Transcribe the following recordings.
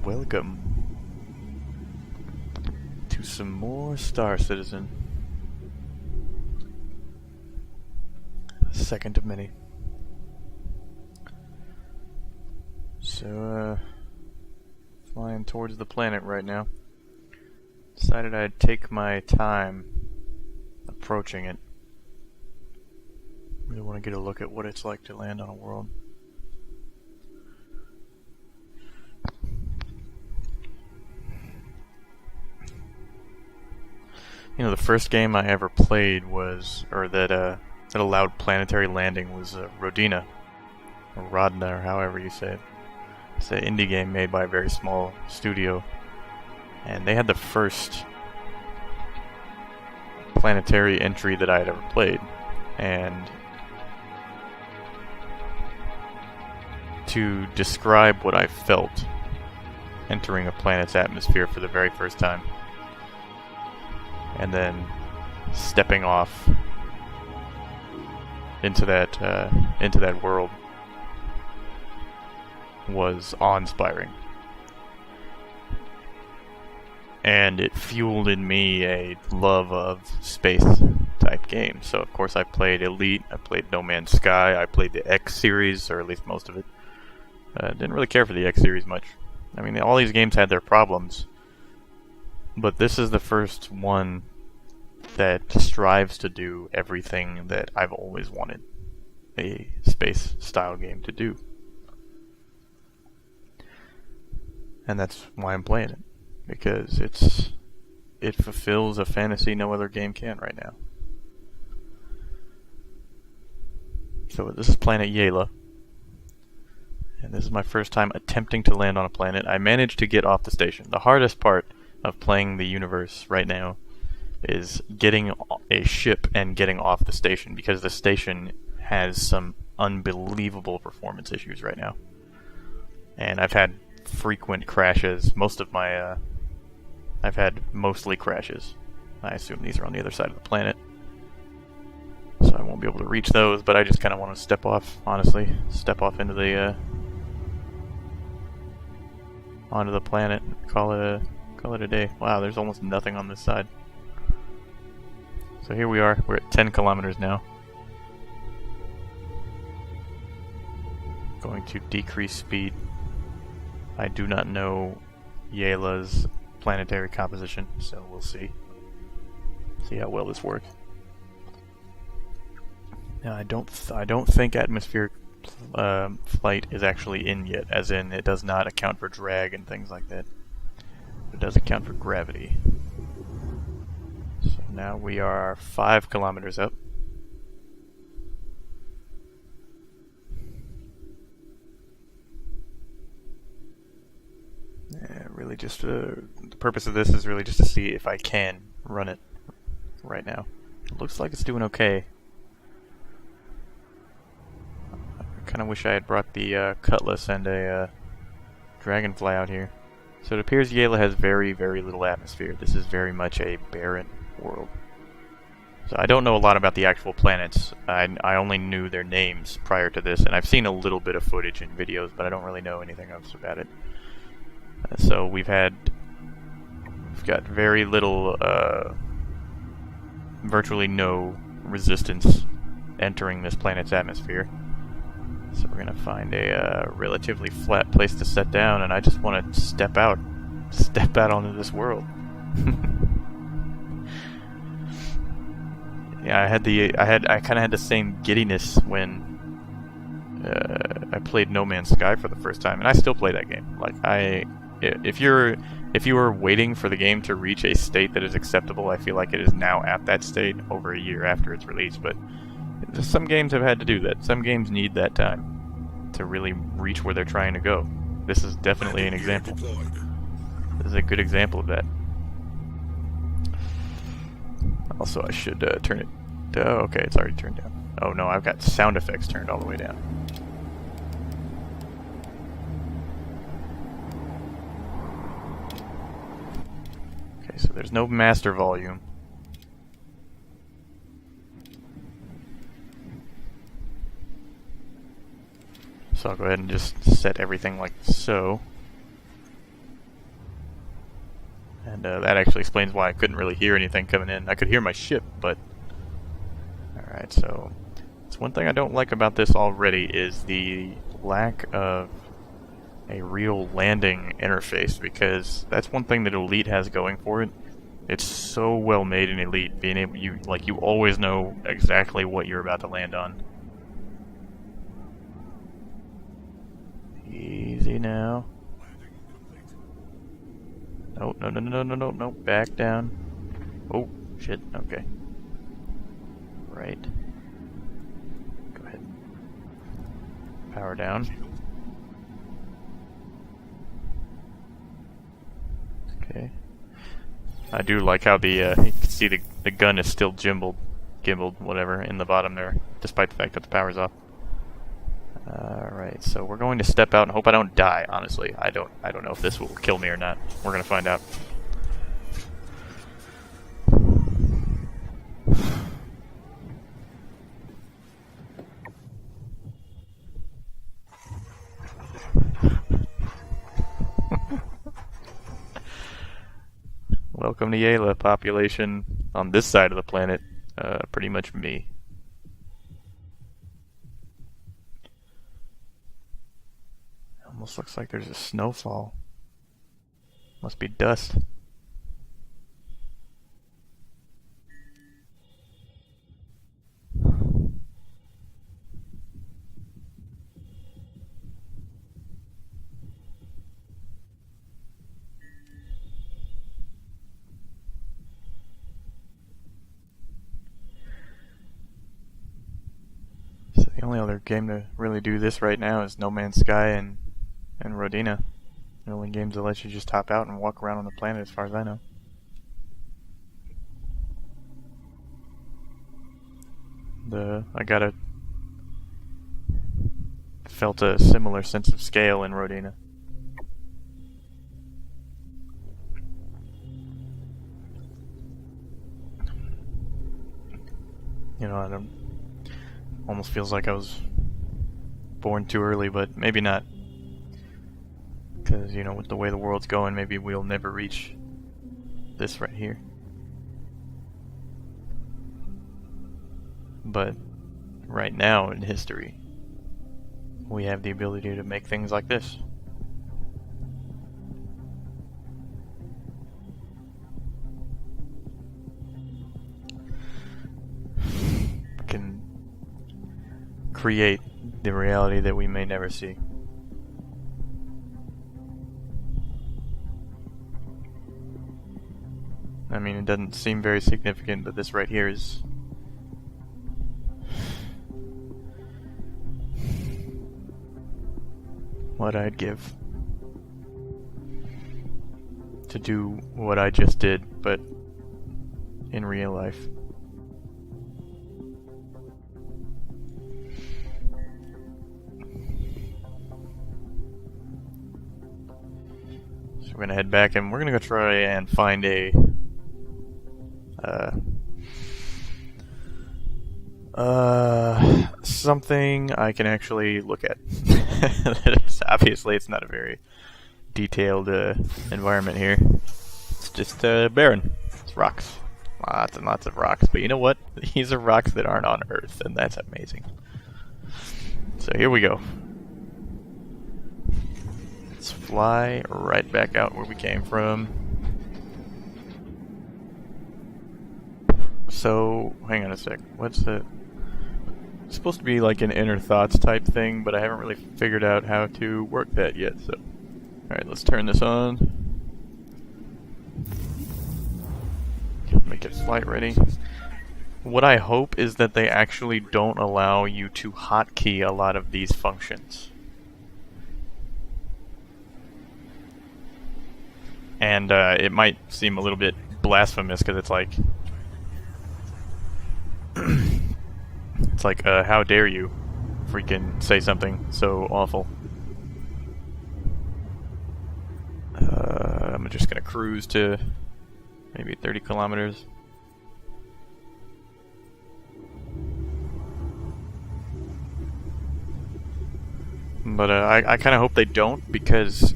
welcome to some more Star Citizen. Second of many. So, flying towards the planet right now. Decided I'd take my time approaching it. Really want to get a look at what it's like to land on a world. You know, the first game I ever played was, or that allowed planetary landing was Rodina, or Rodna, or however you say it. It's an indie game made by a very small studio, and they had the first planetary entry that I had ever played, and to describe what I felt entering a planet's atmosphere for the very first time, and then stepping off into that world was awe-inspiring. And it fueled in me a love of space type games. So of course I played Elite, I played No Man's Sky, I played the X series, or at least most of it. Didn't really care for the X series much. I mean, all these games had their problems, but this is the first one that strives to do everything that I've always wanted a space-style game to do. And that's why I'm playing it. Because it fulfills a fantasy no other game can right now. So this is Planet Yela. And this is my first time attempting to land on a planet. I managed to get off the station. The hardest part of playing the universe right now is getting a ship and getting off the station, because the station has some unbelievable performance issues right now. And I've had frequent crashes. I've had mostly crashes. I assume these are on the other side of the planet, so I won't be able to reach those, but I just kind of want to step off, honestly. Step off into the onto the planet, call it a day. Wow, there's almost nothing on this side. So here we are, we're at 10 kilometers now. Going to decrease speed. I do not know Yela's planetary composition, so we'll see. See how well this works. Now, I don't think atmospheric flight is actually in yet, as in it does not account for drag and things like that. It does account for gravity. So now we are 5 kilometers up. Really just the purpose of this is really just to see if I can run it right now. It looks like it's doing okay. I kind of wish I had brought the Cutlass and a Dragonfly out here. So it appears Yela has very, very little atmosphere. This is very much a barren world. So I don't know a lot about the actual planets. I only knew their names prior to this, and I've seen a little bit of footage and videos, but I don't really know anything else about it. So we've got very little, virtually no resistance entering this planet's atmosphere. So we're gonna find a relatively flat place to set down, and I just want to step out onto this world. Yeah, I kind of had the same giddiness when I played No Man's Sky for the first time, and I still play that game. Like if you were waiting for the game to reach a state that is acceptable, I feel like it is now at that state over a year after its release. But some games have had to do that. Some games need that time to really reach where they're trying to go. This is definitely an example. This is a good example of that. Also, I should turn it. Oh, okay, it's already turned down. Oh no, I've got sound effects turned all the way down. Okay, so there's no master volume. So I'll go ahead and just set everything like so. And that actually explains why I couldn't really hear anything coming in. I could hear my ship, but... Alright, so... It's one thing I don't like about this already is the lack of a real landing interface, because that's one thing that Elite has going for it. It's so well made in Elite, being able you always know exactly what you're about to land on. Easy now. No, no, no, no, no, no, no, back down. Oh, shit, okay. Right. Go ahead. Power down. Okay. I do like how the, you can see the gun is still gimbaled, whatever, in the bottom there, despite the fact that the power's off. Alright, so we're going to step out and hope I don't die, honestly. I don't know if this will kill me or not. We're gonna find out. Welcome to Yayla, population on this side of the planet. Pretty much me. Almost looks like there's a snowfall. Must be dust. So the only other game to really do this right now is No Man's Sky and Rodina. The only games that let you just hop out and walk around on the planet, as far as I know. I felt a similar sense of scale in Rodina. You know, almost feels like I was born too early, but maybe not. Because, you know, with the way the world's going, maybe we'll never reach this right here. But right now in history, we have the ability to make things like this. We can create the reality that we may never see. I mean, it doesn't seem very significant, but this right here is what I'd give to do what I just did, but in real life. So we're gonna head back and we're gonna go try and find a something I can actually look at. Obviously, it's not a very detailed environment here. It's just barren. It's rocks. Lots and lots of rocks. But you know what? These are rocks that aren't on Earth, and that's amazing. So here we go. Let's fly right back out where we came from. So, hang on a sec. What's the... It's supposed to be like an inner thoughts type thing, but I haven't really figured out how to work that yet, so... Alright, let's turn this on. Make it flight ready. What I hope is that they actually don't allow you to hotkey a lot of these functions. And it might seem a little bit blasphemous because it's like... It's like, how dare you freaking say something so awful. I'm just gonna cruise to maybe 30 kilometers. But I kind of hope they don't, because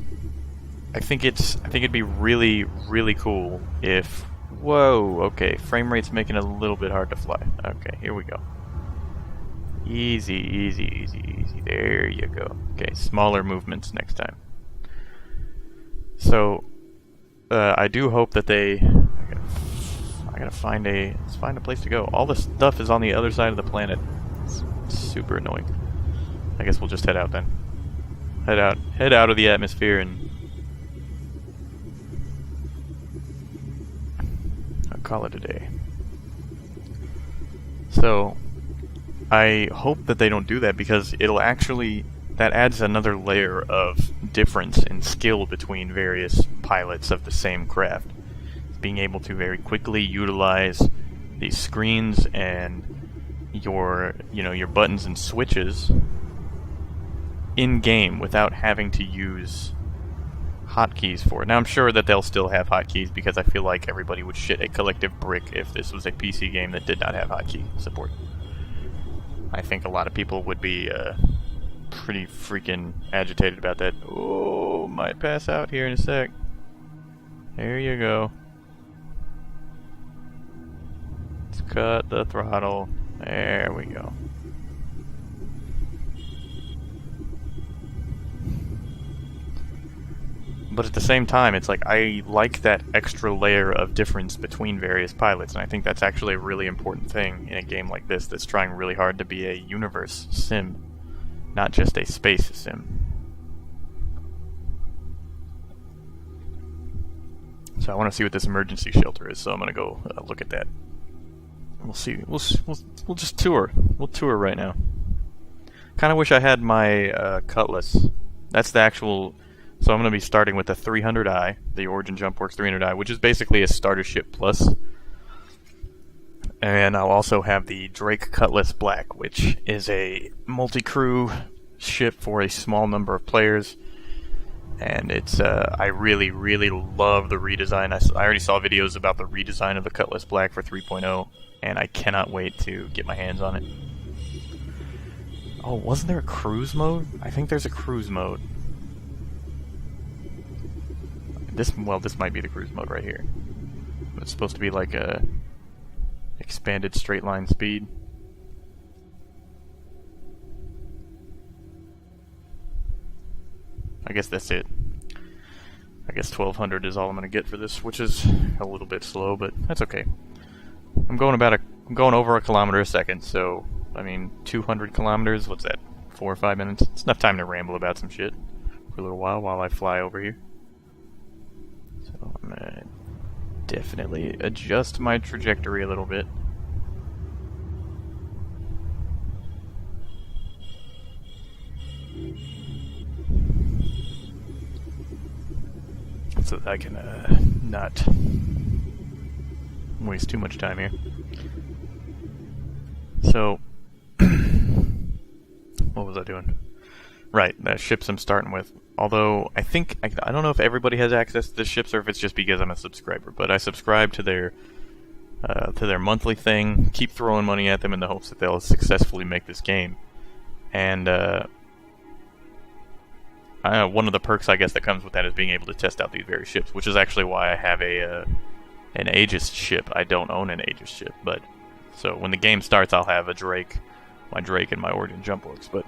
I think it'd be really, really cool if... Whoa, okay, frame rate's making it a little bit hard to fly. Okay, here we go. Easy, easy, easy, easy. There you go. Okay, smaller movements next time. So, I do hope that I gotta find let's find a place to go. All the stuff is on the other side of the planet. It's super annoying. I guess we'll just head out then. Head out of the atmosphere and I'll call it a day. So, I hope that they don't do that because that adds another layer of difference in skill between various pilots of the same craft. Being able to very quickly utilize these screens and your buttons and switches in game without having to use hotkeys for it. Now I'm sure that they'll still have hotkeys because I feel like everybody would shit a collective brick if this was a PC game that did not have hotkey support. I think a lot of people would be pretty freaking agitated about that. Oh, might pass out here in a sec. There you go. Let's cut the throttle. There we go. But at the same time, it's like I like that extra layer of difference between various pilots, and I think that's actually a really important thing in a game like this that's trying really hard to be a universe sim, not just a space sim. So I want to see what this emergency shelter is, so I'm gonna go look at that. We'll see. We'll just tour. We'll tour right now. Kind of wish I had my Cutlass. That's the actual. So I'm going to be starting with the 300i, the Origin JumpWorks 300i, which is basically a starter ship plus. And I'll also have the Drake Cutlass Black, which is a multi-crew ship for a small number of players. And it's I really, really love the redesign. I already saw videos about the redesign of the Cutlass Black for 3.0, and I cannot wait to get my hands on it. Oh, wasn't there a cruise mode? I think there's a cruise mode. This might be the cruise mode right here. It's supposed to be like a expanded straight line speed. I guess that's it. I guess 1200 is all I'm gonna get for this, which is a little bit slow, but that's okay. I'm going over a kilometer a second, so I mean 200 kilometers. What's that? 4 or 5 minutes? It's enough time to ramble about some shit for a little while I fly over here. So I'm gonna definitely adjust my trajectory a little bit. So that I can not waste too much time here. So, what was I doing? Right, the ships I'm starting with. Although, I don't know if everybody has access to the ships or if it's just because I'm a subscriber, but I subscribe to their monthly thing, keep throwing money at them in the hopes that they'll successfully make this game. And, one of the perks, I guess, that comes with that is being able to test out these various ships, which is actually why I have an Aegis ship. I don't own an Aegis ship, but so when the game starts, I'll have my Drake and my Origin JumpWorks. But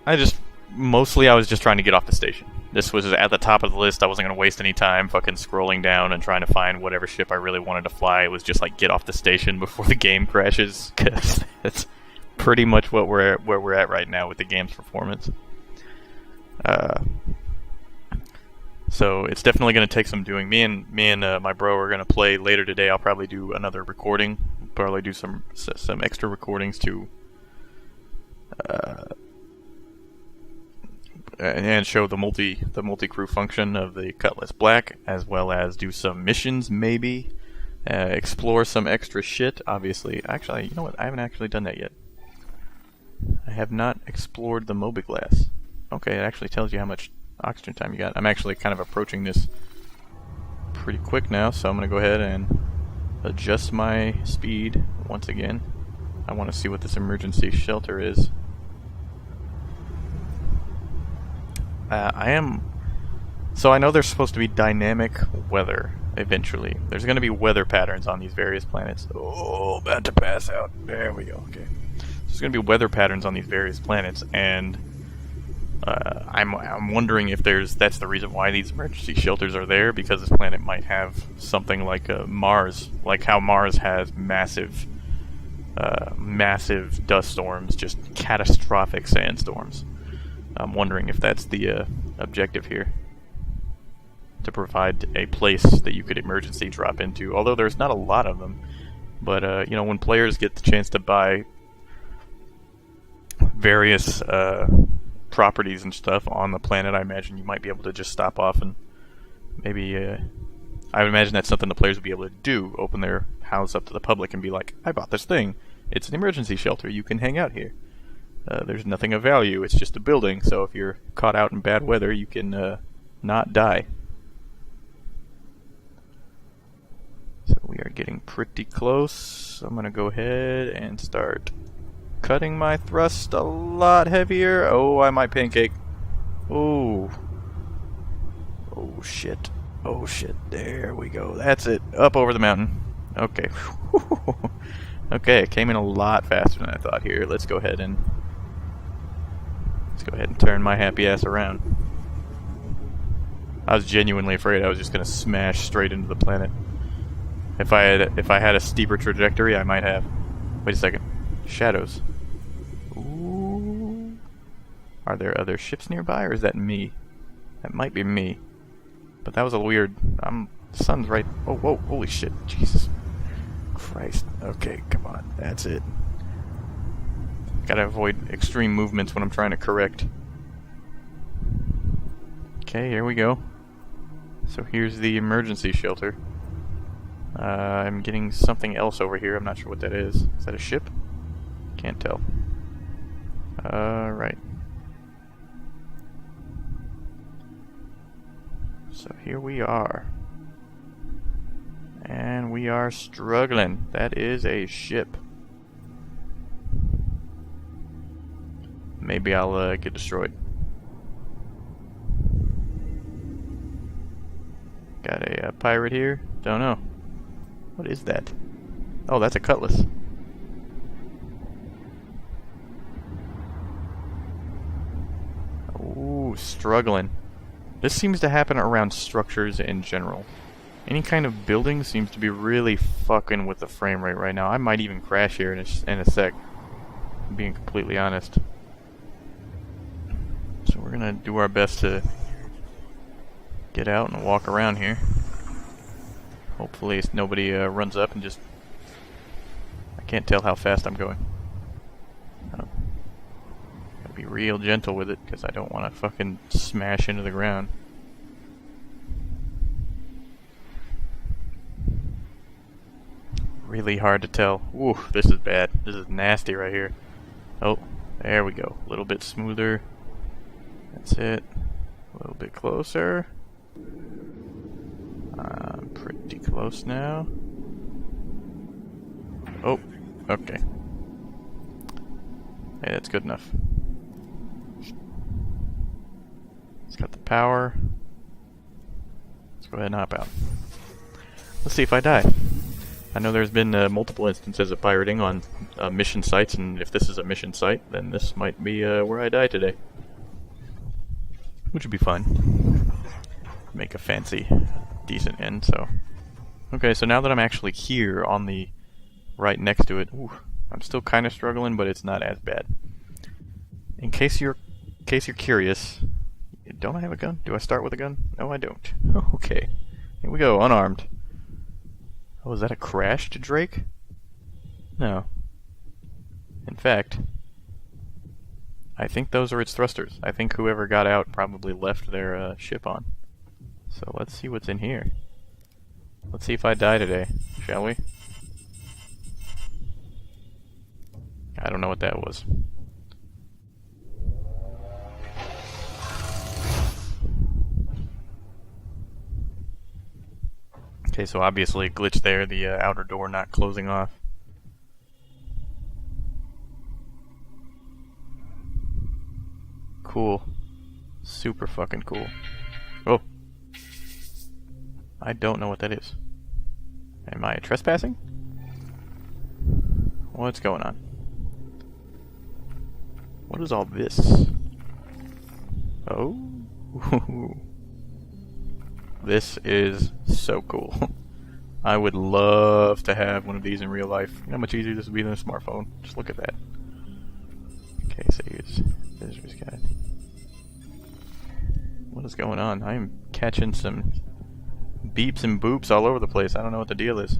I was just trying to get off the station. This was at the top of the list. I wasn't going to waste any time fucking scrolling down and trying to find whatever ship I really wanted to fly. It was just like get off the station before the game crashes, because it's pretty much where we're at right now with the game's performance. So it's definitely going to take some doing. Me and my bro are going to play later today. I'll probably do another recording. Probably do some extra recordings to and show the multi-crew function of the Cutlass Black, as well as do some missions, maybe explore some extra shit. Obviously, actually, you know what? I haven't actually done that yet. I have not explored the Mobiglass. Okay, it actually tells you how much oxygen time you got. I'm actually kind of approaching this pretty quick now, so I'm going to go ahead and adjust my speed once again. I want to see what this emergency shelter is. I am... So I know there's supposed to be dynamic weather eventually. There's going to be weather patterns on these various planets. Oh, about to pass out. There we go. Okay. There's going to be weather patterns on these various planets, and I'm wondering if that's the reason why these emergency shelters are there, because this planet might have something like Mars, like how Mars has massive dust storms, just catastrophic sandstorms. I'm wondering if that's the objective here, to provide a place that you could emergency drop into. Although there's not a lot of them, but you know, when players get the chance to buy various properties and stuff on the planet, I imagine you might be able to just stop off and maybe I would imagine that's something the players would be able to do, open their house up to the public and be like, I bought this thing, it's an emergency shelter, you can hang out here. There's nothing of value, it's just a building, so if you're caught out in bad weather you can not die. So we are getting pretty close. I'm gonna go ahead and start cutting my thrust a lot heavier. Oh, I might pancake. Oh. Oh shit. Oh shit. There we go. That's it. Up over the mountain. Okay. Okay, it came in a lot faster than I thought here. Let's go ahead and turn my happy ass around. I was genuinely afraid I was just gonna smash straight into the planet. If I had a steeper trajectory, I might have. Wait a second. Shadows. Ooh. Are there other ships nearby, or is that me? That might be me. But that was a weird... the sun's right... Oh, whoa, holy shit. Jesus Christ. Okay, come on. That's it. Gotta avoid extreme movements when I'm trying to correct. Okay, here we go. So here's the emergency shelter. I'm getting something else over here. I'm not sure what that is. Is that a ship? Can't tell. Right. So here we are. And we are struggling. That is a ship. Maybe I'll get destroyed. Got a pirate here. Don't know. What is that? Oh, that's a cutlass. Ooh, struggling. This seems to happen around structures in general. Any kind of building seems to be really fucking with the frame rate right now. I might even crash here in a sec. I'm being completely honest. So we're gonna do our best to get out and walk around here. Hopefully nobody runs up and just... I can't tell how fast I'm going. Gotta be real gentle with it, because I don't want to fucking smash into the ground. Really hard to tell. Ooh, this is bad. This is nasty right here. Oh, there we go. A little bit smoother. That's it. A little bit closer. I'm pretty close now. Oh, okay. Hey, that's good enough. It's got the power. Let's go ahead and hop out. Let's see if I die. I know there's been multiple instances of pirating on mission sites, and if this is a mission site, then this might be where I die today. Which would be fun. Make a fancy, decent end, so... Okay, so now that I'm actually here on the... right next to it, ooh, I'm still kind of struggling, but it's not as bad. In case you're curious, don't I have a gun? Do I start with a gun? No, I don't. Okay, here we go, unarmed. Oh, is that a crashed Drake? No. In fact, I think those are its thrusters. I think whoever got out probably left their ship on. So let's see what's in here. Let's see if I die today, shall we? I don't know what that was. Okay, so obviously a glitch there, the outer door not closing off. Cool. Super fucking cool. Oh. I don't know what that is. Am I trespassing? What's going on? What is all this? Oh. This is so cool. I would love to have one of these in real life. You know how much easier this would be than a smartphone? Just look at that. Okay, so here's Visitor's Guide. What is going on? I am catching some beeps and boops all over the place. I don't know what the deal is.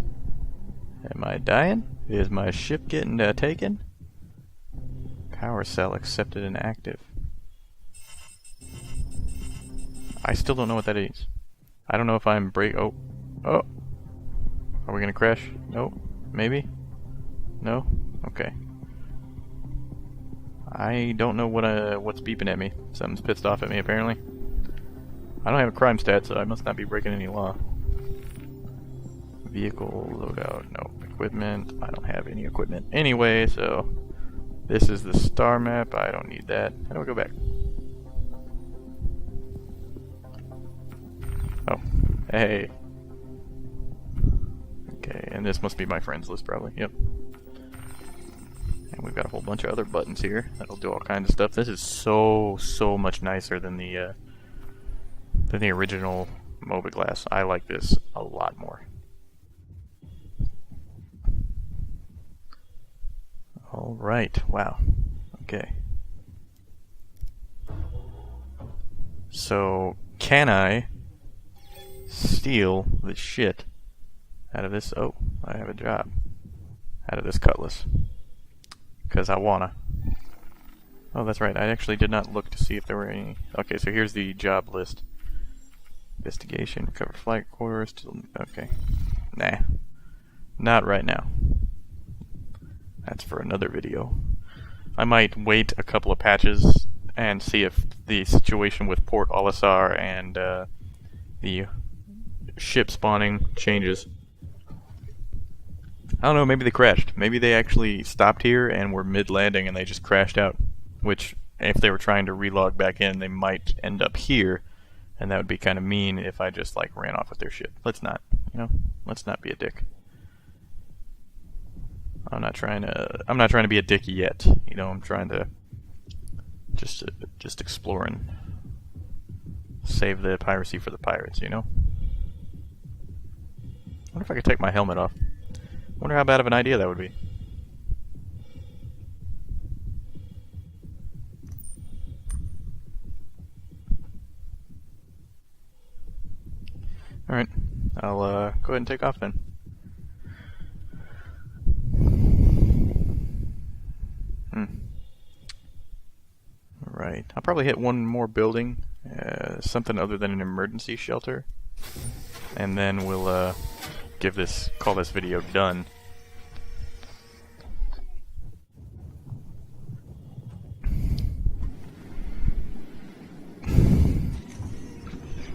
Am I dying? Is my ship getting taken? Power cell accepted and active. I still don't know what that is. I don't know if I'm Oh. Oh. Are we gonna crash? No. Maybe? No? Okay. I don't know what's beeping at me. Something's pissed off at me apparently. I don't have a crime stat, so I must not be breaking any law. Vehicle loadout, no. Equipment, I don't have any equipment anyway, so this is the star map. I don't need that. How do I go back? Oh, hey. Okay, and this must be my friends list probably, yep. And we've got a whole bunch of other buttons here that'll do all kinds of stuff. This is so much nicer than the original Mobiglass. I like this a lot more. Alright, wow. Okay. So, can I steal the shit out of this? Oh, I have a job. Out of this cutlass. Because I wanna. Oh, that's right. I actually did not look to see if there were any. Okay, so here's the job list. Investigation, recover flight quarters. Okay. Nah. Not right now. That's for another video. I might wait a couple of patches and see if the situation with Port Olisar and the ship spawning changes. I don't know, maybe they crashed. Maybe they actually stopped here and were mid-landing and they just crashed out. Which, if they were trying to relog back in, they might end up here. And that would be kind of mean if I just, like, ran off with their ship. Let's not, you know? Let's not be a dick. I'm not trying to be a dick yet. You know, I'm trying to just explore and save the piracy for the pirates, you know? I wonder if I could take my helmet off. Wonder how bad of an idea that would be. Alright, I'll go ahead and take off then. Right, I'll probably hit one more building, something other than an emergency shelter, and then we'll call this video done.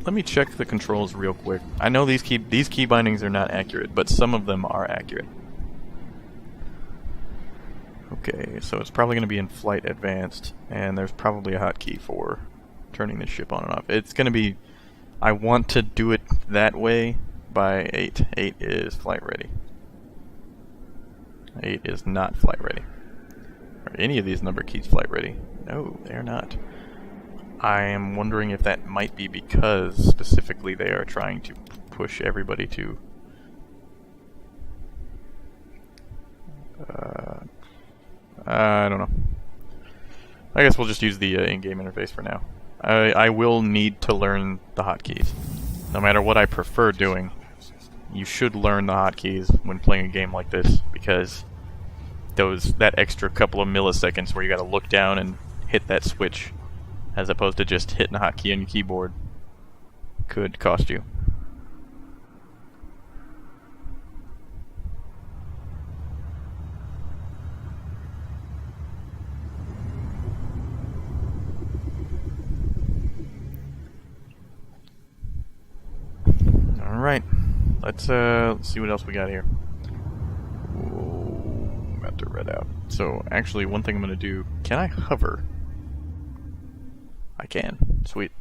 Let me check the controls real quick. I know these key bindings are not accurate, but some of them are accurate. Okay, so it's probably going to be in Flight Advanced, and there's probably a hotkey for turning the ship on and off. It's going to be... I want to do it that way by 8. 8 is flight ready. 8 is not flight ready. Are any of these number keys flight ready? No, they're not. I am wondering if that might be because specifically they are trying to push everybody to I don't know. I guess we'll just use the in-game interface for now. I will need to learn the hotkeys. No matter what I prefer doing, you should learn the hotkeys when playing a game like this, because that extra couple of milliseconds where you gotta look down and hit that switch as opposed to just hitting a hotkey on your keyboard could cost you. Alright, let's see what else we got here. Whoa, got to red out. So, actually, one thing I'm going to do, can I hover? I can. Sweet.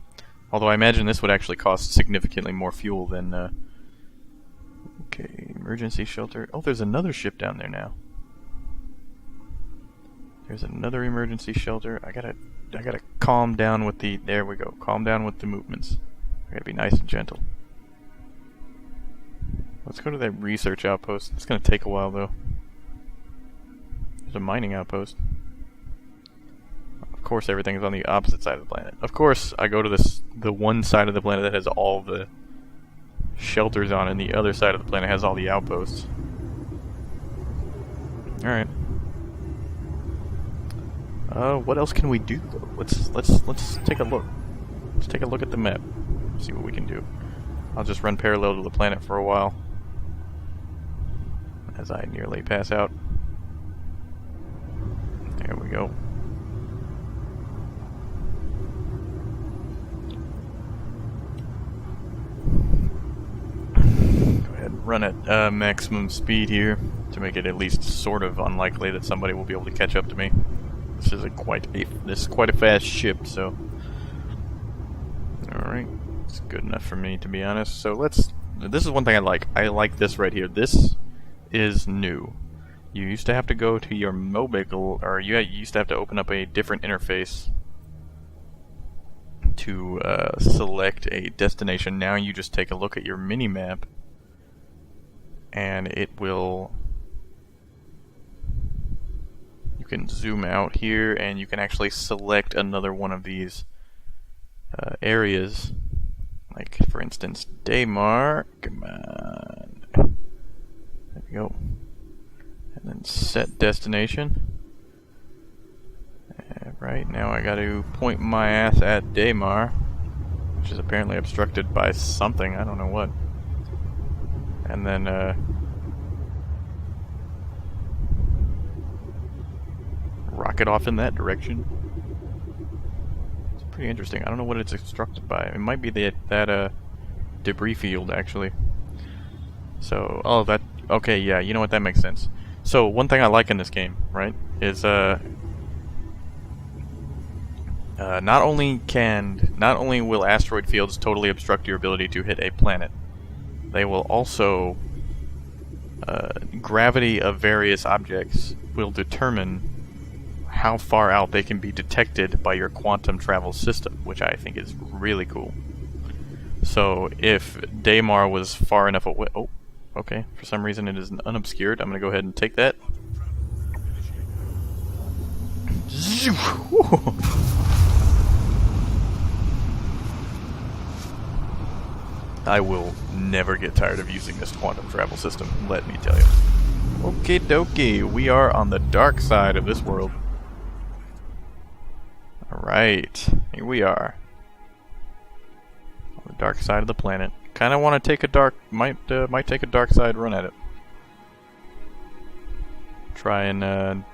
Although I imagine this would actually cost significantly more fuel than, okay, emergency shelter. Oh, there's another ship down there now. There's another emergency shelter. I gotta calm down with the, there we go. Calm down with the movements. I gotta be nice and gentle. Let's go to that research outpost. It's gonna take a while though. There's a mining outpost. Of course everything is on the opposite side of the planet. Of course I go to the one side of the planet that has all the shelters on, and the other side of the planet has all the outposts. Alright. What else can we do though? Let's take a look. Let's take a look at the map. See what we can do. I'll just run parallel to the planet for a while as I nearly pass out. There we go. Go ahead and run at maximum speed here to make it at least sort of unlikely that somebody will be able to catch up to me. This is quite a fast ship, so alright. It's good enough for me, to be honest. So this is one thing I like. I like this right here. This is new. You used to have to go to your mobile, or you used to have to open up a different interface to select a destination. Now you just take a look at your mini-map and it will, you can zoom out here and you can actually select another one of these areas. Like, for instance, Daymar. Come on. There we go. And then set destination. Right, now I gotta point my ass at Daymar, which is apparently obstructed by something, I don't know what. And then, rocket off in that direction. It's pretty interesting. I don't know what it's obstructed by. It might be that debris field, actually. So, oh, that, okay, yeah, you know what, that makes sense. So, one thing I like in this game, right, is, not only will asteroid fields totally obstruct your ability to hit a planet, they will also, gravity of various objects will determine how far out they can be detected by your quantum travel system, which I think is really cool. So if Daymar was far enough away, oh, okay, for some reason it is unobscured. I'm gonna go ahead and take that. I will never get tired of using this quantum travel system, let me tell you. Okie dokie, we are on the dark side of this world. Alright, here we are. On the dark side of the planet. Kinda wanna take a dark, might take a dark side run at it. Try and,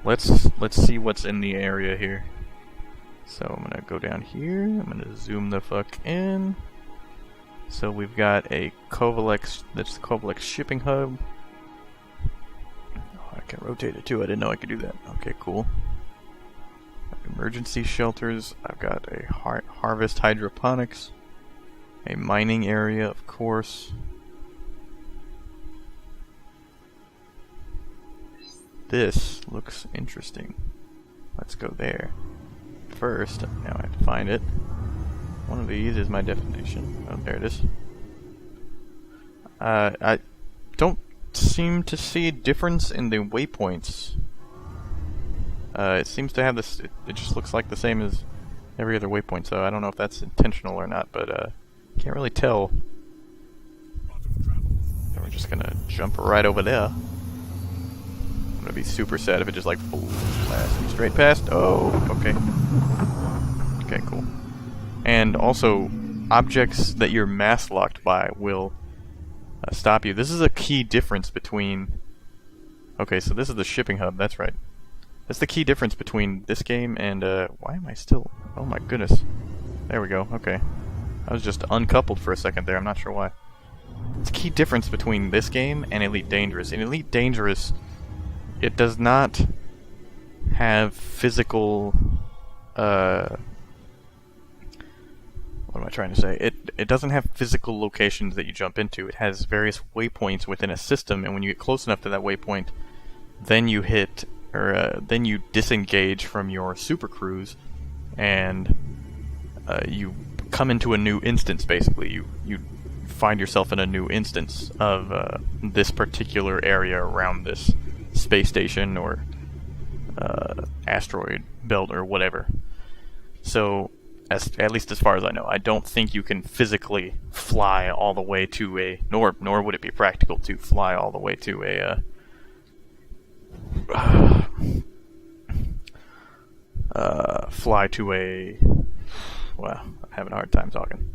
let's see what's in the area here. So I'm gonna go down here, I'm gonna zoom the fuck in. So we've got a Covalex, that's the Covalex shipping hub. Oh, I can rotate it too, I didn't know I could do that. Okay, cool. Emergency shelters, I've got a harvest hydroponics. A mining area, of course. This looks interesting. Let's go there. First, now I have to find it. One of these is my destination. Oh, there it is. I don't seem to see a difference in the waypoints. It seems to have this, it just looks like the same as every other waypoint, so I don't know if that's intentional or not, but can't really tell. So we're just gonna jump right over there. I'm gonna be super sad if it just like blasts me straight past. Oh, okay. Okay, cool. And also, objects that you're mass locked by will stop you. This is a key difference between... Okay, so this is the shipping hub, that's right. That's the key difference between this game and, why am I still... Oh my goodness. There we go, okay. I was just uncoupled for a second there, I'm not sure why. It's a key difference between this game and Elite Dangerous. In Elite Dangerous, it does not have physical what am I trying to say? It doesn't have physical locations that you jump into. It has various waypoints within a system, and when you get close enough to that waypoint, then you then you disengage from your super cruise, and you come into a new instance. Basically, you find yourself in a new instance of this particular area around this space station or asteroid belt or whatever. So, at least as far as I know, I don't think you can physically fly all the way to nor would it be practical to fly all the way to well, I'm having a hard time talking.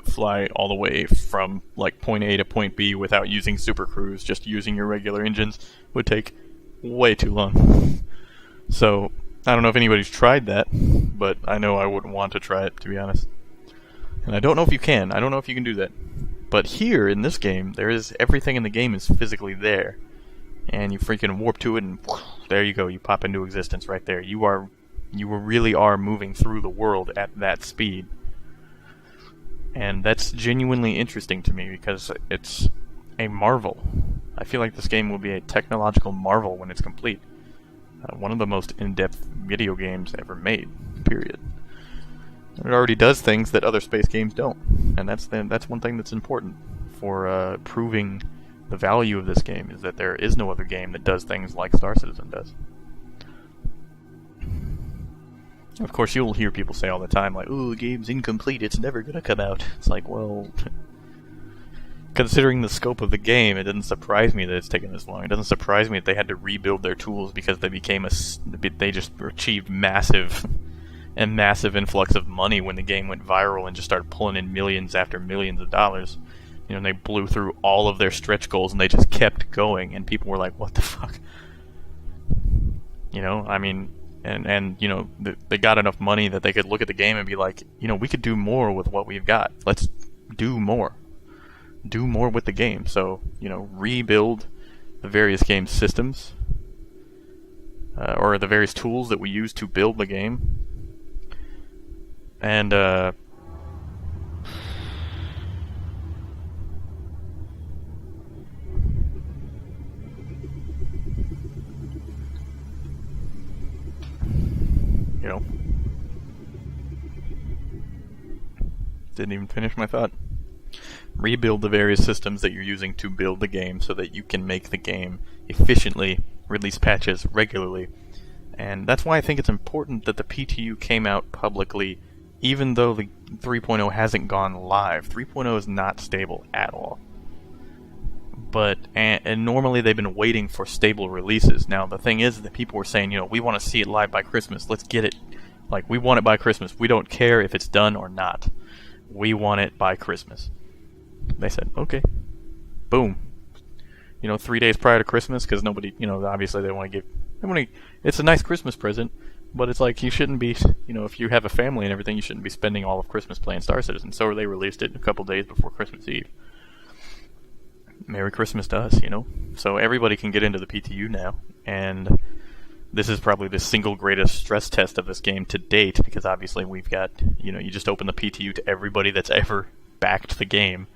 Fly all the way from like point A to point B without using Super Cruise, just using your regular engines would take way too long. So, I don't know if anybody's tried that, but I know I wouldn't want to try it, to be honest. And I don't know if you can. I don't know if you can do that. But here, in this game, everything in the game is physically there. And you freaking warp to it, and there you go. You pop into existence right there. You really are moving through the world at that speed. And that's genuinely interesting to me, because it's a marvel. I feel like this game will be a technological marvel when it's complete. One of the most in-depth video games ever made, period. It already does things that other space games don't, and that's one thing that's important for proving the value of this game, is that there is no other game that does things like Star Citizen does. Of course, you'll hear people say all the time, like, "Ooh, the game's incomplete, it's never gonna come out." It's like, well, considering the scope of the game, it doesn't surprise me that it's taken this long. It doesn't surprise me that they had to rebuild their tools because they just achieved massive influx of money when the game went viral and just started pulling in millions after millions of dollars. You know, and they blew through all of their stretch goals and they just kept going, and people were like, "What the fuck?" You know, I mean, and you know, they got enough money that they could look at the game and be like, you know, we could do more with what we've got. Let's do more. Do more with the game. So, you know, rebuild the various game systems, or the various tools that we use to build the game. And, you know, didn't even finish my thought. Rebuild the various systems that you're using to build the game so that you can make the game efficiently, release patches regularly. And that's why I think it's important that the PTU came out publicly, even though the 3.0 hasn't gone live. 3.0 is not stable at all. But, and normally they've been waiting for stable releases. Now, the thing is that people were saying, you know, we want to see it live by Christmas. Let's get it. Like, we want it by Christmas. We don't care if it's done or not. We want it by Christmas. They said, okay. Boom. You know, 3 days prior to Christmas, because nobody, you know, obviously it's a nice Christmas present, but it's like, you shouldn't be, you know, if you have a family and everything, you shouldn't be spending all of Christmas playing Star Citizen. So they released it a couple days before Christmas Eve. Merry Christmas to us, you know? So everybody can get into the PTU now, and this is probably the single greatest stress test of this game to date, because obviously we've got, you know, you just open the PTU to everybody that's ever backed the game.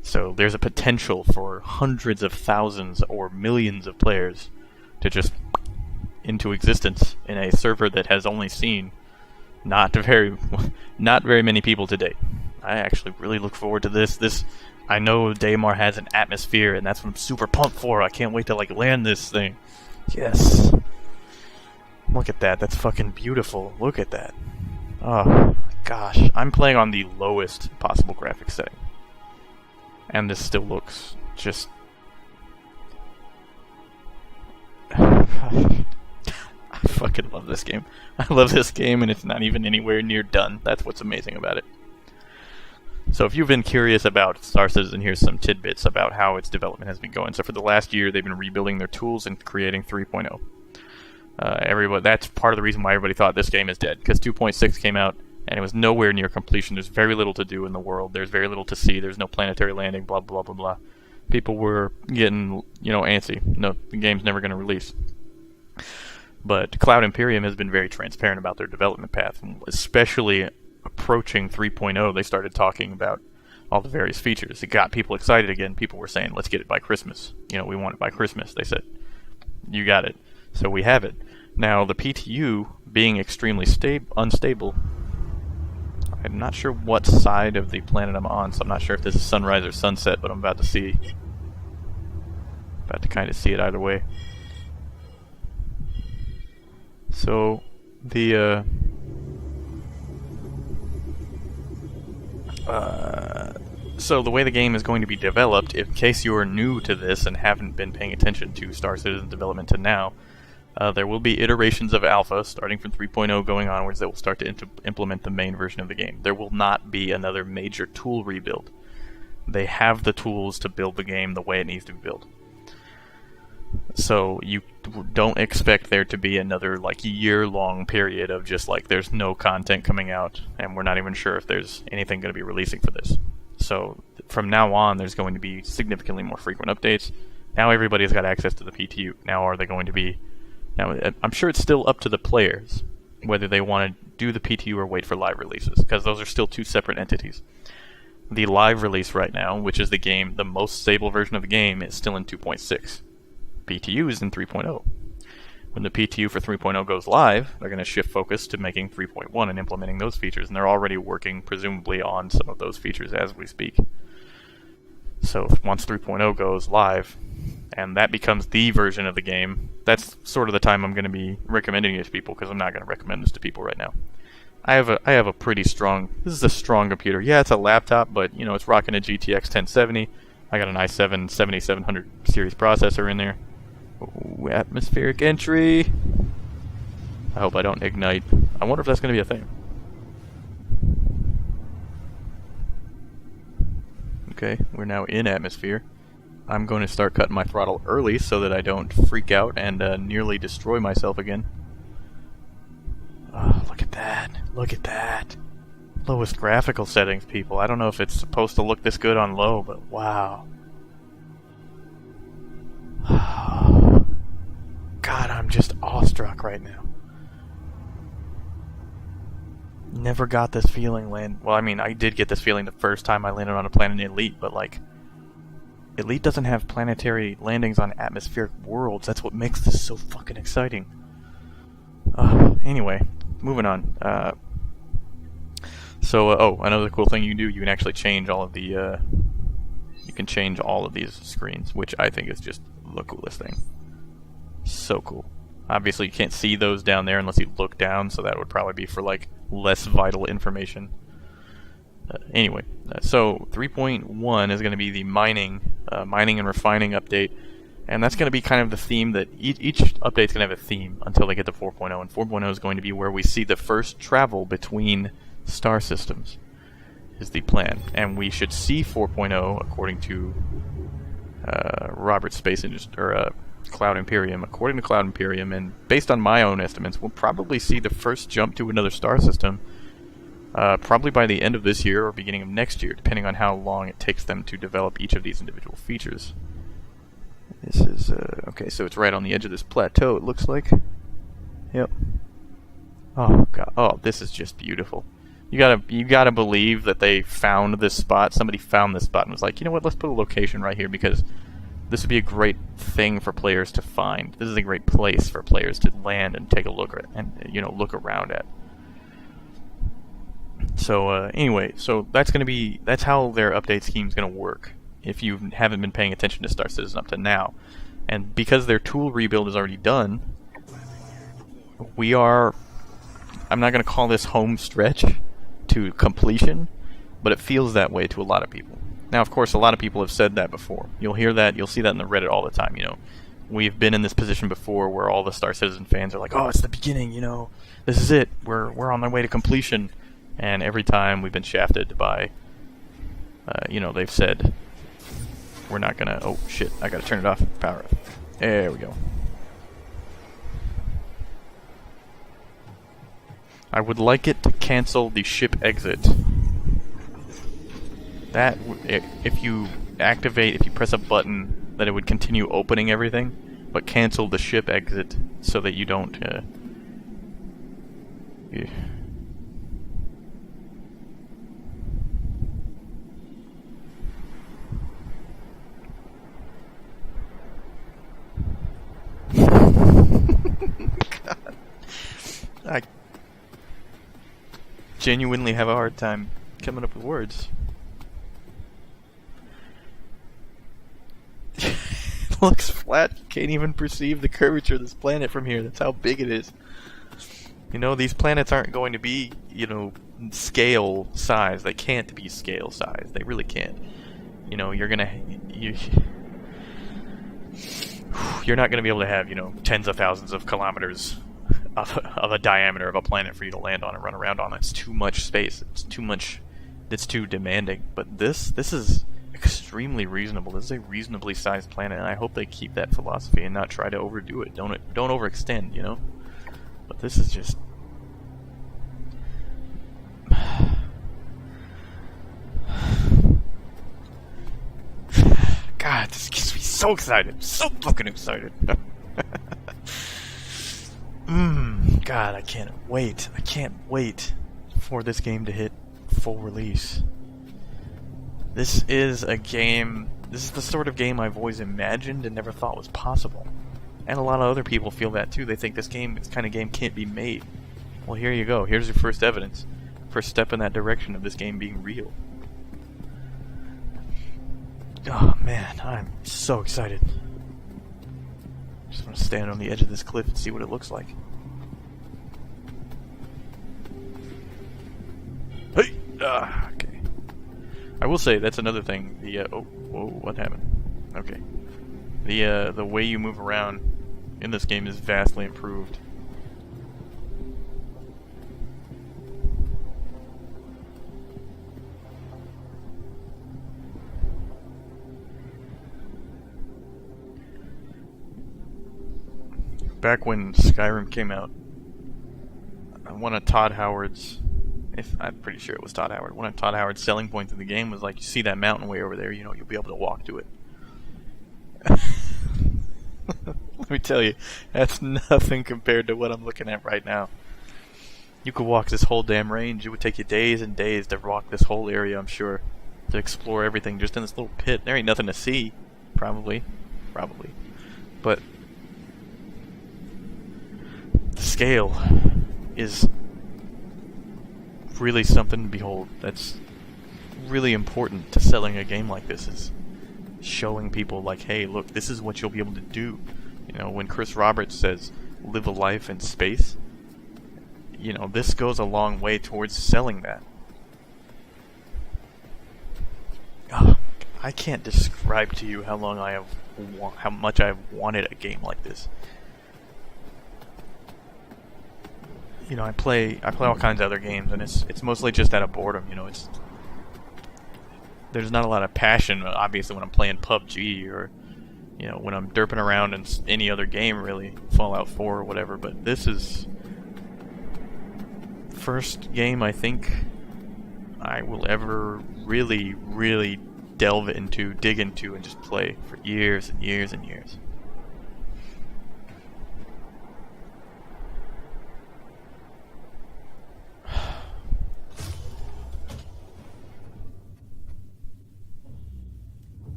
So there's a potential for hundreds of thousands or millions of players to just into existence in a server that has only seen not very many people to date. I actually really look forward to this. I know Daymar has an atmosphere, and that's what I'm super pumped for. I can't wait to like land this thing. Yes. Look at that. That's fucking beautiful. Look at that. Oh gosh, I'm playing on the lowest possible graphics setting. And this still looks just... I fucking love this game. I love this game, and it's not even anywhere near done. That's what's amazing about it. So if you've been curious about Star Citizen, here's some tidbits about how its development has been going. So for the last year, they've been rebuilding their tools and creating 3.0. That's part of the reason why everybody thought this game is dead, because 2.6 came out, and it was nowhere near completion. There's very little to do in the world. There's very little to see. There's no planetary landing, blah, blah, blah, blah. People were getting, you know, antsy. No, the game's never going to release. But Cloud Imperium has been very transparent about their development path, and especially approaching 3.0, they started talking about all the various features. It got people excited again. People were saying, let's get it by Christmas. You know, we want it by Christmas. They said, you got it. So we have it. Now, the PTU being extremely unstable, I'm not sure what side of the planet I'm on, so I'm not sure if this is sunrise or sunset, but I'm about to see. About to kind of see it either way. So, the way the game is going to be developed, in case you're new to this and haven't been paying attention to Star Citizen development to now, there will be iterations of alpha starting from 3.0 going onwards that will start to implement the main version of the game. There will not be another major tool rebuild. They have the tools to build the game the way it needs to be built. So you don't expect there to be another like year-long period of just like there's no content coming out and we're not even sure if there's anything going to be releasing for this. So from now on there's going to be significantly more frequent updates. Now everybody's got access to the PTU. Now are they going to be... Now I'm sure it's still up to the players whether they want to do the PTU or wait for live releases, because those are still two separate entities. The live release right now, which is the most stable version of the game, is still in 2.6. PTU is in 3.0. When the PTU for 3.0 goes live, they're going to shift focus to making 3.1 and implementing those features, and they're already working, presumably, on some of those features as we speak. So once 3.0 goes live, and that becomes the version of the game, that's sort of the time I'm going to be recommending it to people, because I'm not going to recommend this to people right now. I have a pretty strong... This is a strong computer. Yeah, it's a laptop, but, you know, it's rocking a GTX 1070. I got an i7 7700 series processor in there. Ooh, atmospheric entry. I hope I don't ignite. I wonder if that's going to be a thing. Okay, we're now in atmosphere. I'm going to start cutting my throttle early so that I don't freak out and nearly destroy myself again. Oh, look at that. Look at that. Lowest graphical settings, people. I don't know if it's supposed to look this good on low, but wow. God, I'm just awestruck right now. Never got this feeling well, I mean, I did get this feeling the first time I landed on a planet in Elite, but like, Elite doesn't have planetary landings on atmospheric worlds. That's what makes this so fucking exciting. Anyway, moving on. Another cool thing you can do, you can actually change all of the, you can change all of these screens, which I think is just the coolest thing. So cool. Obviously you can't see those down there unless you look down, so that would probably be for like less vital information. So 3.1 is going to be the mining and refining update, and that's going to be kind of the theme that each update's going to have a theme until they get to 4.0, and 4.0 is going to be where we see the first travel between star systems, is the plan. And we should see 4.0 according to Cloud Imperium. According to Cloud Imperium, and based on my own estimates, we'll probably see the first jump to another star system probably by the end of this year or beginning of next year, depending on how long it takes them to develop each of these individual features. This is, okay, so it's right on the edge of this plateau, it looks like. Yep. Oh, God. Oh, this is just beautiful. You gotta believe that they found this spot. Somebody found this spot and was like, you know what, let's put a location right here, because this would be a great thing for players to find. This is a great place for players to land and take a look at, and, you know, look around at. So, anyway, so that's how their update scheme is going to work if you haven't been paying attention to Star Citizen up to now. And because their tool rebuild is already done, I'm not going to call this home stretch to completion, but it feels that way to a lot of people. Now, of course, a lot of people have said that before. You'll hear that, you'll see that in the Reddit all the time, you know. We've been in this position before where all the Star Citizen fans are like, oh, it's the beginning, you know. This is it. We're on our way to completion. And every time we've been shafted by, you know, they've said, we're not gonna... Oh, shit, I gotta turn it off. Power off. There we go. I would like it to cancel the ship exit. That, if you press a button, that it would continue opening everything. but cancel the ship exit so that you don't. Yeah. God. I genuinely have a hard time coming up with words. It looks flat. You can't even perceive the curvature of this planet from here. That's how big it is. You know, these planets aren't going to be, you know, scale size. They can't be scale size. They really can't. You know, you're not going to be able to have, you know, tens of thousands of kilometers of a diameter of a planet for you to land on and run around on. That's too much space. It's too much. It's too demanding. But this is extremely reasonable. This is a reasonably sized planet, and I hope they keep that philosophy and not try to overdo it. Don't overextend, you know. But this is just. God, this gets me so excited. So fucking excited. God, I can't wait. I can't wait for this game to hit full release. This is a game. This is the sort of game I've always imagined and never thought was possible. And a lot of other people feel that too. They think this kind of game can't be made. Well, here you go. Here's your first evidence. First step in that direction of this game being real. Oh man, I'm so excited. Just want to stand on the edge of this cliff and see what it looks like. Hey! Okay. I will say, that's another thing. The, whoa, what happened? Okay. The way you move around in this game is vastly improved. Back when Skyrim came out, one of Todd Howard's, I'm pretty sure it was Todd Howard, one of Todd Howard's selling points of the game was like, you see that mountain way over there, you know, you'll be able to walk to it. Let me tell you, that's nothing compared to what I'm looking at right now. You could walk this whole damn range. It would take you days and days to walk this whole area, I'm sure, to explore everything just in this little pit. There ain't nothing to see, probably, but the scale is really something to behold. That's really important to selling a game like this, is showing people like, hey, look, this is what you'll be able to do. You know, when Chris Roberts says live a life in space, you know, this goes a long way towards selling that. Oh, I can't describe to you how much I've wanted a game like this. You know, I play all kinds of other games, and it's mostly just out of boredom. You know, there's not a lot of passion, obviously, when I'm playing PUBG or, you know, when I'm derping around in any other game, really, Fallout 4 or whatever. But this is the first game I think I will ever really, really dig into, and just play for years and years and years.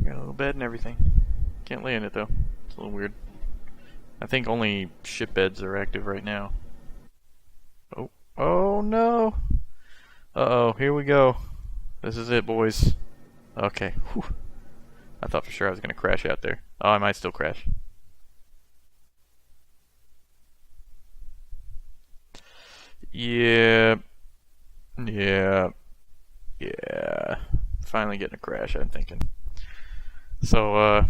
Got a little bed and everything. Can't lay in it though. It's a little weird. I think only ship beds are active right now. Oh no! Uh-oh, here we go. This is it, boys. Okay. Whew. I thought for sure I was gonna crash out there. Oh, I might still crash. Yeah. Yeah. Yeah. Finally getting a crash, I'm thinking. So,